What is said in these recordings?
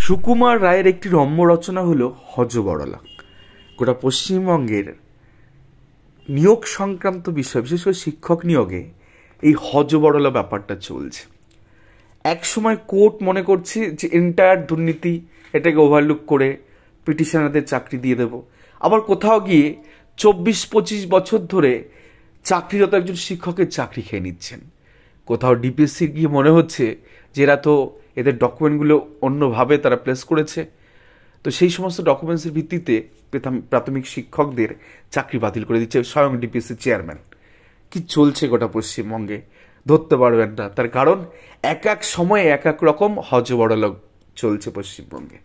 সুকুমার রায়ের একটি রম্য রচনা হলো হযবরলা। গোটা পশ্চিমবঙ্গের নিয়োগ সংক্রান্ত বিষয়, বিশেষ করে শিক্ষক নিয়োগে এই হযবরলা ব্যাপারটা চলছে। এক সময় কোর্ট মনে করছে যে এন্টায়ার দুর্নীতি, এটাকে ওভারলুক করে পিটিশনারদের চাকরি দিয়ে দেব। আবার কোথাও গিয়ে 24-25 বছর ধরে চাকরিরত একজন শিক্ষকের চাকরি খেয়ে নিচ্ছেন। কোথাও ডিপিএসসি গিয়ে মনে হচ্ছে যে এরা তো এদের ডকুমেন্টগুলো অন্যভাবে তারা প্লেস করেছে, তো সেই সমস্ত ডকুমেন্টসের ভিত্তিতে প্রাথমিক শিক্ষকদের চাকরি বাতিল করে দিচ্ছে স্বয়ং ডিপিএসসি চেয়ারম্যান। কি চলছে গোটা পশ্চিমবঙ্গে ধরতে পারবেন না, তার কারণ এক এক সময়ে এক এক রকম হযবরলা চলছে পশ্চিমবঙ্গে।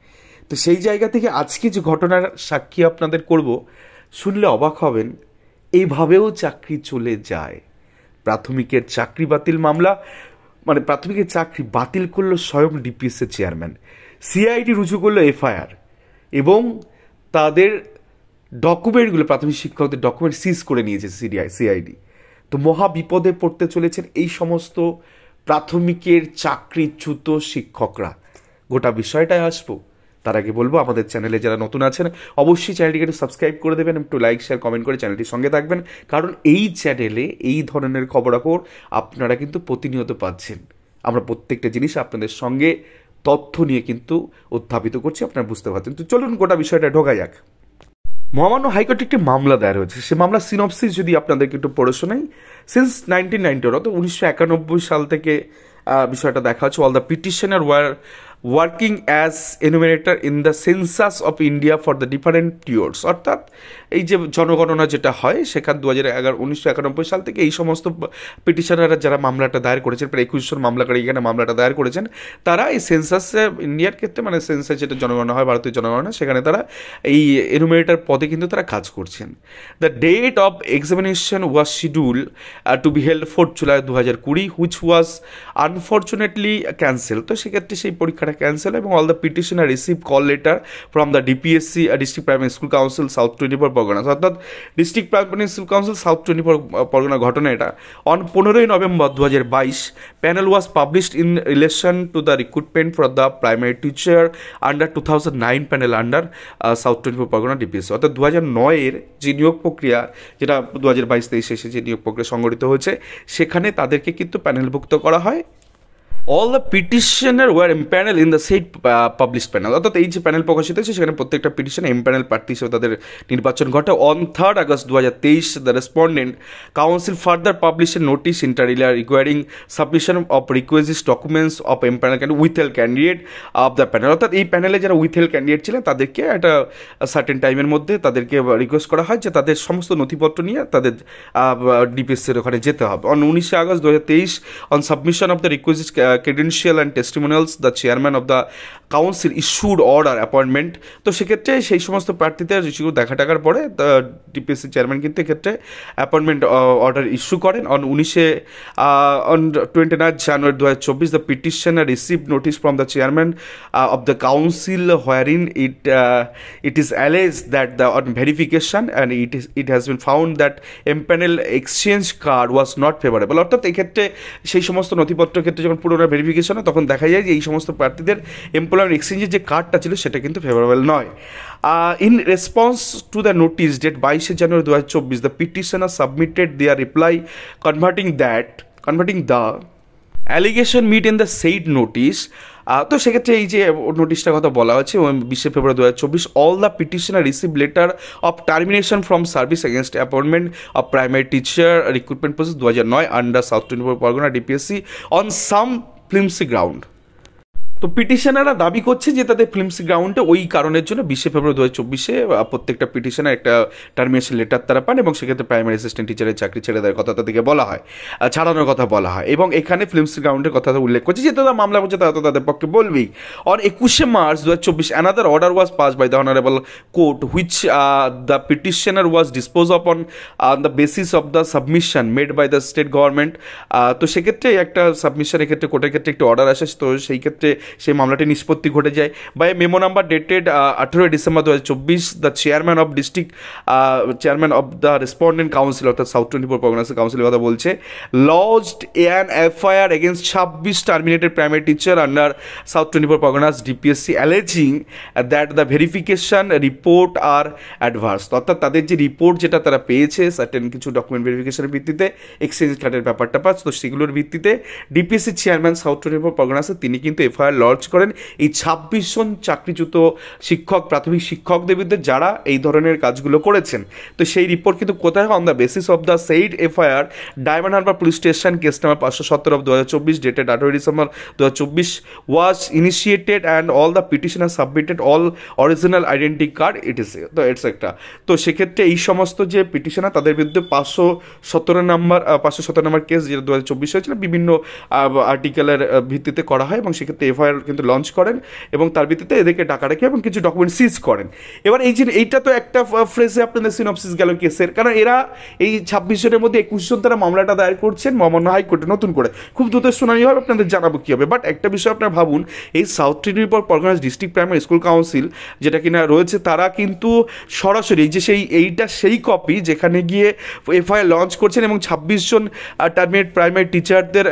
তো সেই জায়গা থেকে আজকে যে ঘটনার সাক্ষী আপনাদের করব, শুনলে অবাক হবেন, এইভাবেও চাকরি চলে যায়। প্রাথমিকের চাকরি বাতিল মামলা, মানে প্রাথমিকের চাকরি বাতিল করলো স্বয়ং ডিপিএসসি চেয়ারম্যান। সিআইডি রুজু করলো এফআইআর এবং তাদের ডকুমেন্টগুলো, প্রাথমিক শিক্ষকদের ডকুমেন্ট সিজ করে নিয়েছে সিআইডি। তো মহা বিপদে পড়তে চলেছেন এই সমস্ত প্রাথমিকের চাকরিচ্যুত শিক্ষকরা। গোটা বিষয়টায় আসবো, তার আগে বলবো আমাদের চ্যানেলে যারা নতুন আছেন অবশ্যই চ্যানেলটিকে একটু সাবস্ক্রাইব করে দেবেন, একটু লাইক শেয়ার কমেন্ট করে চ্যানেলটির সঙ্গে থাকবেন, কারণ এই চ্যানেলে এই ধরনের খবরাখবর আপনারা কিন্তু প্রতিনিয়ত পাচ্ছেন। আমরা প্রত্যেকটা জিনিস আপনাদের সঙ্গে তথ্য নিয়ে কিন্তু উত্থাপিত করছি, আপনারা বুঝতে পারছেন। তো চলুন গোটা বিষয়টা ঢোকা যাক। মহামান্য হাইকোর্টে একটি মামলা দায়ের হয়েছে। সে মামলা সিনপসিস যদি আপনাদেরকে একটু পড়ে শোনাই। সিন্স 1990 অর্থাৎ 1991 সাল থেকে বিষয়টা দেখা হচ্ছে। All the petitioner were working as enumerator in the census of India for the different years, অর্থাৎ এই যে জনগণনা যেটা হয় সেখানে 1991 সাল থেকে এই সমস্ত পিটিশনাররা যারা মামলাটা দায়ের করেছেন, প্রায় 21 জন মামলাকারী এখানে মামলাটা দায়ের করেছেন, তারা এই সেন্সাসে ইন্ডিয়ার ক্ষেত্রে, মানে সেন্সাস যেটা জনগণনা হয়, ভারতীয় জনগণনা, সেখানে তারা এই এনুমিনেটর পদে কিন্তু তারা কাজ করছেন। The date of examination was schedule to be held 4 July 2020, which was unfortunately cancel. তো সেক্ষেত্রে সেই পরীক্ষাটা ক্যান্সেল এবং all the petitioner receive call letter from the DPSC district primary school council south 24 Pargana, অর্থাৎ district primary school council south 24 Pargana ঘটনা এটা। On 15 November 2022 panel was published in relation to the recruitment for the primary teacher under 2009 panel under south 24 Pargana DPSC, অর্থাৎ 2009-এর যে নিয়োগ প্রক্রিয়া, যেটা 2022-23 শেষে যে নিয়োগ প্রক্রিয়া সংগঠিত হয়েছে, সেখানে তাদেরকে কিন্তু প্যানেলভুক্ত করা হয়। All the petitioner were empanel in the set publish panel, অর্থাৎ এই যে প্যানেল প্রকাশিত হয়েছে সেখানে প্রত্যেকটা পিটিশন এমপ্যানেল প্রার্থী হিসেবে তাদের নির্বাচন ঘটে। On 3 August 2023 the respondent council further publish a notice inter alia requiring submission of requisite documents of empanel withheld candidate of the panel, অর্থাৎ এই প্যানেলে যারা উইথহেল ক্যান্ডিডেট ছিলেন তাদেরকে একটা সার্টেন টাইমের মধ্যে তাদেরকে রিকোয়েস্ট করা হয় যে তাদের সমস্ত নথিপত্র নিয়ে তাদের ডিপিএসসির ওখানে যেতে হবে। On 19 August 2023 on submission of the requisite credential and testimonials, the chairman of the council issued order appointment। তো সেক্ষেত্রে সেই সমস্ত প্রার্থীদের ইস্যু দেখা টাকার পরে ডিপিএসসি চেয়ারম্যান কিন্তু এক্ষেত্রে অ্যাপয়েন্টমেন্ট অর্ডার ইস্যু করেন। On 29 January 2024 the petitioner receive notice from the chairman of the council wherein it is alleged that the on verification and it has been found that empanel exchange card was not favorable, অর্থাৎ এক্ষেত্রে সেই সমস্ত নথিপত্রের ক্ষেত্রে যখন পুরোনো verification হয় তখন দেখা যায় যে এই সমস্ত প্রার্থীদের এমপ্লয়মেন্ট এক্সচেঞ্জের যে কার্ডটা ছিল সেটা কিন্তু ফেভারেবল নয়। In response to the notice date 22 January 2024 the petitioner submitted their reply converting the allegation made in the said notice. তো সেক্ষেত্রে এই যে নোটিশটার কথা বলা হচ্ছে 20 February 2024 all the petitioner receive letter of termination from service against appointment of primary teacher recruitment process 2009 under south 24 Pargana DPSC on some flimsy ground. তো পিটিশনাররা দাবি করছে যে তাদের ফিল্মসি গ্রাউন্ডে ওই কারণের জন্য 20 ফেব্রুয়ারি 2024 প্রত্যেকটা পিটিশনার একটা টার্মিনেশন লেটার তারা পান এবং সেক্ষেত্রে প্রাইমারি অ্যাসিস্ট্যান্ট টিচারের চাকরি ছেড়ে দেওয়ার কথা তাদেরকে বলা হয়, ছাড়ানোর কথা বলা হয় এবং এখানে ফিল্মসি গ্রাউন্ডের কথা উল্লেখ করছে যে তারা মামলা করছে, তারা তো তাদের পক্ষে বলবেই। On 21 March 2024 another order was pass by the honourable court which the petitioner was dispose of on the basis of the submission made by the state government. তো সেক্ষেত্রে একটা সাবমিশনের ক্ষেত্রে কোর্টের ক্ষেত্রে একটি অর্ডার আসে, তো সেই ক্ষেত্রে সেই মামলাটি নিষ্পত্তি ঘটে যায়। By memo number dated 18 December 2024 the chairman of the respondent council অর্থাৎ সাউথ 24 পরগনাস কাউন্সিলের কথা বলছে, lodged an FIR against 26 terminated primary teacher under south 24 Parganas DPSC alleging that the verification report are adverse. অর্থাৎ তাদের যে রিপোর্ট যেটা তারা পেয়েছে সার্টেন কিছু ডকুমেন্ট ভেরিফিকেশনের ভিত্তিতে এক্সচেঞ্জ কার্ডের ব্যাপারটা পাস, তো সেগুলোর ভিত্তিতে ডিপিএসসি চেয়ারম্যান সাউথ 24 পরগনাসে তিনি কিন্তু এফআইআর লঞ্চ করেন এই 26 জন চাকরিচ্যুত শিক্ষক, প্রাথমিক শিক্ষকদের বিরুদ্ধে যারা এই ধরনের কাজগুলো করেছেন। তো সেই রিপোর্ট কিন্তু কোথায়, on the basis of the said FIR diamond Harbour police station case number 517 of 2024 dated 18 December 2024 was initiated and all the petitioner submitted all original identity card etc. তো এটসেট্রা। তো সেক্ষেত্রে এই সমস্ত যে পিটিশনার তাদের বিরুদ্ধে 517 নম্বর কেস যেটা 2024 হয়েছিল বিভিন্ন আর্টিকেলের ভিত্তিতে করা হয় এবং সেক্ষেত্রে এফআইআর কিন্তু লঞ্চ করেন এবং তার ভিত্তিতে এদেরকে ডাকা রেখে এবং কিছু ডকুমেন্ট সিজ করেন। এবার এইটা তো একটা ফ্রেজে আপনাদের সিনপসিস গেল কেসের, কারণ এরা এই 26 জনের মধ্যে 21 জন তারা মামলাটা দায়ের করছেন মহামান্য হাইকোর্টে নতুন করে, খুব দ্রুত শুনানি হবে, আপনাদের জানাবো কী হবে। বাট একটা বিষয় আপনারা ভাবুন, এই south 24 Parganas district primary school council যেটা কিনা রয়েছে তারা কিন্তু সরাসরি যে সেই কপি যেখানে গিয়ে এফআইআর লঞ্চ করছেন এবং 26 জন টার্মিনেট প্রাইমারি টিচারদের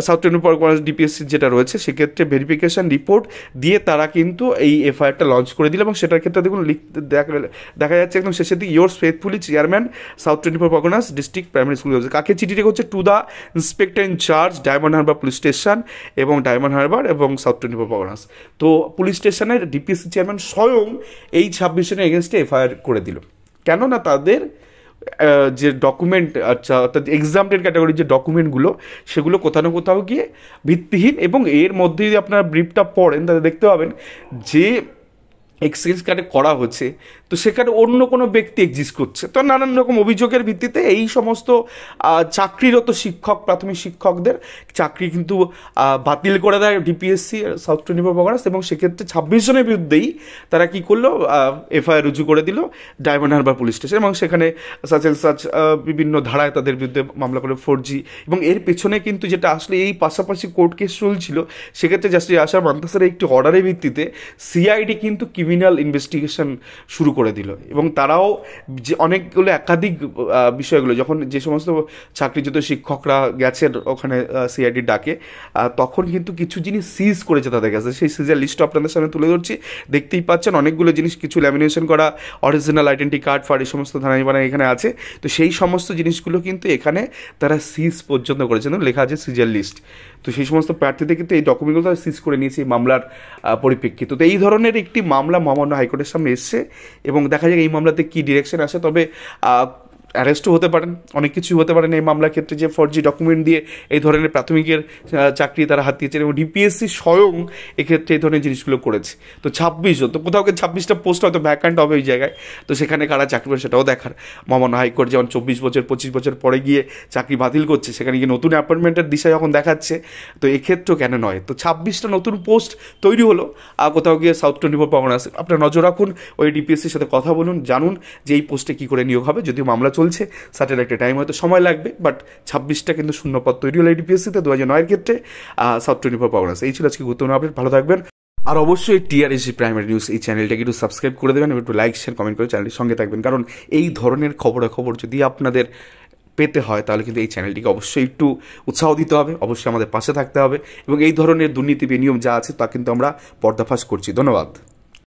সাউথ 24 পরগনাস ডিপিএসসি যেটা রয়েছে সেক্ষেত্রে ভেরিফিকেশন রিপোর্ট দিয়ে তারা কিন্তু এই এফআইআরটা লঞ্চ করে দিল এবং সেটার ক্ষেত্রে দেখুন দেখা যাচ্ছে একদম শেষের দিকে yours faithfully chairman south 24 Parganas district primary school. কাকে চিঠিটা হচ্ছে to the inspector in charge diamond Harbour police station এবং ডায়মন্ড হারবার এবং সাউথ 24 পরগনাস। তো পুলিশ স্টেশনের ডিপিএসসি চেয়ারম্যান স্বয়ং এই 26 জনের এগেনস্টে এফআইআর করে দিল। কেননা তাদের যে ডকুমেন্ট অর্থাৎ এক্সামটেড ক্যাটাগরির যে ডকুমেন্টগুলো সেগুলো কোথাও না কোথাও গিয়ে ভিত্তিহীন, এবং এর মধ্যে যদি আপনারা ব্রিফটা পড়েন তাহলে দেখতে পাবেন যে এক্সচেঞ্জ কার্ডে করা হচ্ছে তো সেখানে অন্য কোনো ব্যক্তি এক্সিস্ট করছে। তো নানান রকম অভিযোগের ভিত্তিতে এই সমস্ত চাকরিরত শিক্ষক, প্রাথমিক শিক্ষকদের চাকরি কিন্তু বাতিল করে দেয় ডিপিএসসি সাউথ 24 পরগনাস এবং সেক্ষেত্রে 26 জনের বিরুদ্ধেই তারা কী করলো, এফআইআর রুজু করে দিল ডায়মন্ড হারবার পুলিশ স্টেশন এবং সেখানে সাচ বিভিন্ন ধারায় তাদের বিরুদ্ধে মামলা করে 4G। এবং এর পেছনে কিন্তু যেটা আসলে এই পাশাপাশি কোর্ট কেস চলছিল, সেক্ষেত্রে জাস্টিস আশা মান্তাসের একটি অর্ডারের ভিত্তিতে সিআইডি কিন্তু ক্রিমিনাল ইনভেস্টিগেশন শুরু করে দিল এবং তারাও যে অনেকগুলো একাধিক বিষয়গুলো যখন যে সমস্ত চাকরিচ্যুত শিক্ষকরা গেছেন ওখানে সিআইডি ডাকে তখন কিন্তু কিছু জিনিস সিজ করেছে তাদের কাছে। সেই সিজের লিস্ট আপনাদের সামনে তুলে ধরছি, দেখতেই পাচ্ছেন অনেকগুলো জিনিস, কিছু ল্যামিনেশন করা অরিজিনাল আইডেন্টি কার্ড ফার এই সমস্ত ধারাই বানাই এখানে আছে। তো সেই সমস্ত জিনিসগুলো কিন্তু এখানে তারা সিজ পর্যন্ত করেছেন, লেখা আছে সিজের লিস্ট। তো সেই সমস্ত প্রার্থীদের কিন্তু এই ডকুমেন্টগুলো তারা সিজ করে নিয়েছে এই মামলার পরিপ্রেক্ষিতে। তো এই ধরনের একটি মামলা মহামান্য হাইকোর্টের সামনে এসছে এবং দেখা যাক এই মামলাতে কী ডিরেকশন আসে। তবে অ্যারেস্টও হতে পারেন, অনেক কিছু হতে পারেন এই মামলার ক্ষেত্রে, যে 4G ডকুমেন্ট দিয়ে এই ধরনের প্রাথমিকের চাকরি তারা হাতিয়েছেন এবং ডিপিএসসি স্বয়ং এক্ষেত্রে এই ধরনের জিনিসগুলো করেছে। তো 26 জন, তো কোথাও 26টা পোস্ট হয়তো ভ্যাকান্ট হবে ওই জায়গায়, তো সেখানে কারা চাকরি করে সেটাও দেখার। মহামান্য হাইকোর্ট যেমন 24 বছর 25 বছর পরে গিয়ে চাকরি বাতিল করছে, সেখানে গিয়ে নতুন অ্যাপয়েন্টমেন্টের দিশা যখন দেখাচ্ছে, তো এক্ষেত্রেও কেন নয়। তো 26টা নতুন পোস্ট তৈরি হলো আর কোথাও গিয়ে সাউথ 24 পরগনাস। আপনারা নজর রাখুন, ওই ডিপিএসসির সাথে কথা বলুন, জানুন যে এই পোস্টে কী করে নিয়োগ হবে। যদিও মামলা চলছে, সার্টেন একটা টাইম হয়তো সময় লাগবে, বাট 26টা কিন্তু শূন্যপদ তৈরি হলো ডিপিএসসিতে 2009-এর ক্ষেত্রে সাউথ 24 পরগনাস। এই ছিল আজকে গুরুত্বপূর্ণ আপডেট। ভালো থাকবেন, আর অবশ্যই টিআরএসজি প্রাইমারি নিউজ এই চ্যানেলটাকে একটু সাবস্ক্রাইব করে দেবেন এবং একটু লাইক শেয়ার কমেন্ট করে চ্যানেলটির সঙ্গে থাকবেন, কারণ এই ধরনের খবরাখবর যদি আপনাদের পেতে হয় তাহলে কিন্তু এই চ্যানেলটিকে অবশ্যই একটু উৎসাহ দিতে হবে, অবশ্যই আমাদের পাশে থাকতে হবে এবং এই ধরনের দুর্নীতি বিনিয়োগ যা আছে তা কিন্তু আমরা পর্দাফাশ করছি। ধন্যবাদ।